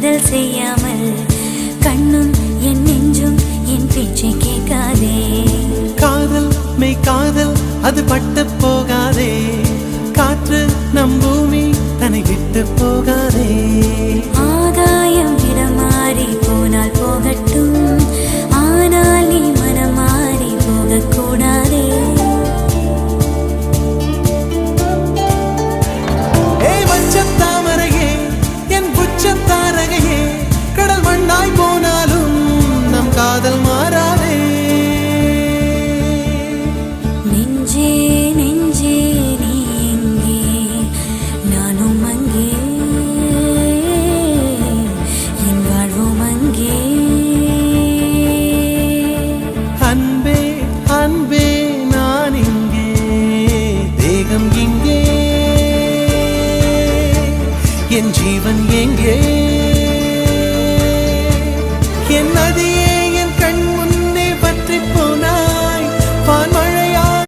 காதல் செய்யாமல் கண்ணும் என் நெஞ்சும் என் பேச்சை கேட்காதே. காதல் மெய் காதல் அது பட்டு போகாதே, காற்று நம் பூமி தன்னை விட்டு போகாதே. ஆகாயம் இடமாறி போனால் போகட்டும், ஆனால் நீ மனம் மாறி போகக்கூடாதே. தாமரையே என் புச்சத்தாரகையே, கடல் மண்ணாய் போனாலும் நம் காதல் மாறாதே. நெஞ்சே நெஞ்சே நீ எங்கே, நானும் அங்கே, என் வாழ்வும் அங்கே. அன்பே அன்பே நான் இங்கே, தேகம் இங்கே, என் ஜீவன் எங்கே.